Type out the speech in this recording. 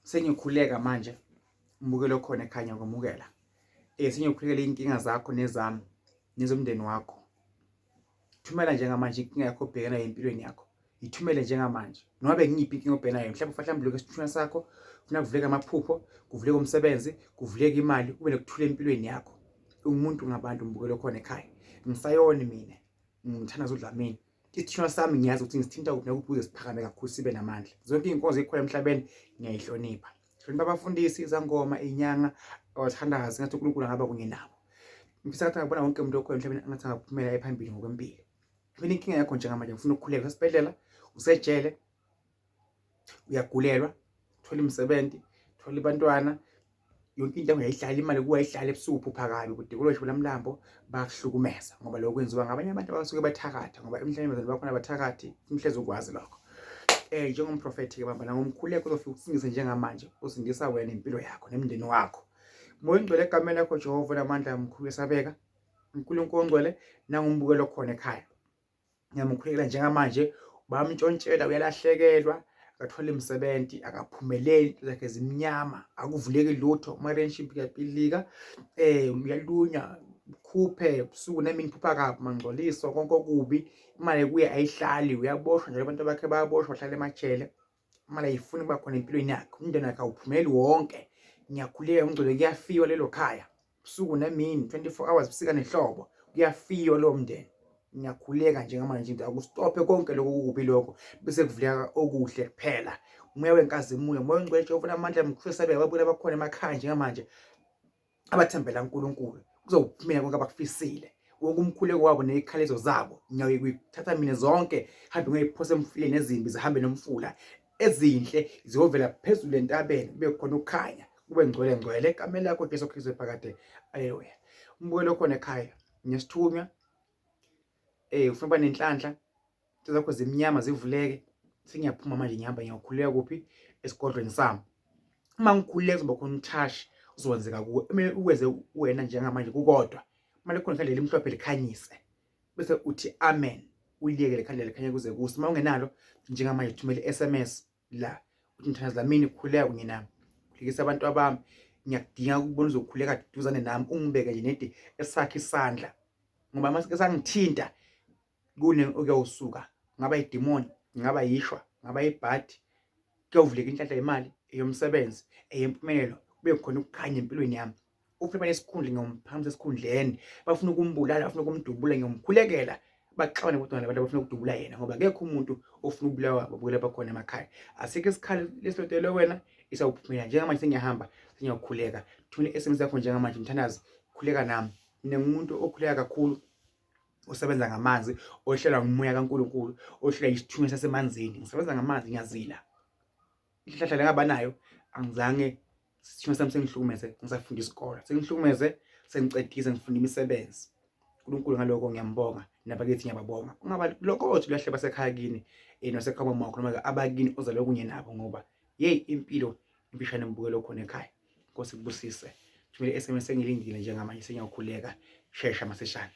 sengikhuleka manje umbukelo khona ekhaya ngiyakwamukela. Sengiyokhulekela inkinga zakho nezami nezomndeni wakho. Thumela njengamanje inkinga yakho obhekana nayo empilweni yakho. Ithumele njengamanje. Noma ngiyiphi inkinga obhekana nayo, mhlawumbe lokho esithunywa sakho, ufuna kuvuleka amaphupho, kuvuleka umsebenzi, kuvuleka imali, kube nokuthula empilweni yakho. Umuntu ngabantu umbukelo khona ekhaya. Ngisayona mina, ngimthanda uDlamini. Isithunywa sami ngiyazi ukuthi ngisithinta kuphi nakubuze siphakame kakhulu sibe namandla. Zonke izinkonzo ezikhona emhlabeni ngiyayihlonipha. Hlonipha abafundisi, izangoma, inyanga, abathandazi ngathi uNkulunkulu angaba kunye nabo. Ngifisa ukuthi ngabona wonke umuntu okhona emhlabeni angathi angaphumela ephambili ngokwempilo. Mina inkinga yakho njengamanje ngifuna ukukhuleka esibhedlela, usejele, uyagulelwa, uthola imisebenzi, uthola abantwana, yonke into engayihlala imali kuwa ihlala ebusuku phakabi kude kulosho lamlambo bakuhlukumeza ngoba lokho kwenziwa ngabanye abantu abasuke bathakatha ngoba emhlabeni bakhona abathakathi umhlezo ukwazi lokho. Njengomprofethi ke baba ngomkhuleko uzofika usingise njengamanje usindisa wena impilo yakho nemndeni wakho. Moya ongcwele egameni lakho Jehova namandla amkhulu esabeka. uNkulunkulu ongcwele nangumbukelo khona ekhaya. Ngiyamkhulekela njengamanje bamntshontshela uyalahlekelwa, akathola imisebenzi, akaphumeleli, zakhe zimnyama, akuvuleki lutho, relationship yapilika, uyalunya, ukhuphe ubusuku nemini phupha kabi, mangcoliso konke okubi, imali kuye ayihlali, uyaboshwa njalo abantu bakhe bayaboshwa bahlala emajele. Imali ayifuni kuba khona empilweni yakhe, umndeni wakhe awuphumeli wonke. Ngiyakhuleka ngicela kuyafiwa lelo khaya, ubusuku nemini, 24 hours busika nehlobo, kuyafiwa lo mndeni. Ngiyakhuleka njengamanje into akustophe konke lokho kubi lokho bese kuvuleka okuhle kuphela. Umoya wenkazimulo, umoya ongcwele Jehova namandla amkhulu esabeka babuyela bakhona emakhaya njengamanje abathembela uNkulunkulu kuzophumela konke abakufisile. Wonke umkhuleko wabo nezikhalezo zabo ngiyakuyithatha mina zonke hambe ngiyiphosa emfuleni ezimbi zihambe nomfula ezinhle ziyovela phezulu entabeni kube khona ukukhanya kube ngcwele egameni lakho Jesu Kristu ephakade. Haleluya. Umbukelo khona ekhaya ngesithunywa ufuna uba nenhlanhla zakho zimnyama zivuleke. Sengiyaphuma manje ngihamba ngiyakhuleka kuphi esigodlweni sami. Uma ngikhuleka kuzoba khona umthashi uzowenzeka kuwe. Kumele uweze wena njengamanje kukodwa. Manje khona ikhandlela elimhlophe likhanyise bese uthi amen, uliyeke lekhandlela likhanye kuze kuse. Uma ungenalo njengamanje thumela SMS la uthi mthandazi Dlamini khuleka kunye nami, khulekisa abantu abami, ngiyakudinga ukubona uzokhuleka duzane nami, ungibeke nje nedi esakhe isandla ngoba mase sangithinta kune okuyawusuka, ngaba idemoni, ngaba yishwa, ngaba ibhadi, kuyovuleka inhlanhla yemali, eyomsebenzi, eyempumelelo, kube khona ukukhanya empilweni yami. Ufuna nesikhundla ngiyomphakamisa esikhundleni, bafuna ukumbulala, bafuna ukumdubula, ngiyomkhulekela baxabane kodwa nabantu abafuna ukudubula yena ngoba akekho umuntu ofuna ukubulawa babukela bakhona emakhaya. Asikho isikhali lesilotele wena isawuphumela. Njengamanje sengiyahamba sengiyakhuleka. Thumela SMS yakho njengamanje mthandazi, khuleka nami. Mina ngumuntu okhuleka kakhulu, osebenza ngamanzi, ohlelwa ngumoya kaNkulunkulu, ohlelwa isithunywa sasemanzini. Ngisebenza ngamanzi, ngiyazila. Inhlanhla lengaba nayo angizange isithunywa sami sengihlukumeze ngisafunda isikole. Sengihlukumeze, sengicedise ngifunda imisebenzi. uNkulunkulu ngaloko ngiyambonga nabakithi ngiyababonga. Ungaba lokho othi lahle basekhaya kini nasekhaya makho noma abakini ozalwe kunye nabo ngoba impilo imfishane umbukelo khona ekhaya. Inkosi kubusise. Thumela SMS engilindile njengamanje sengiyakhuleka. Shesha maseshane.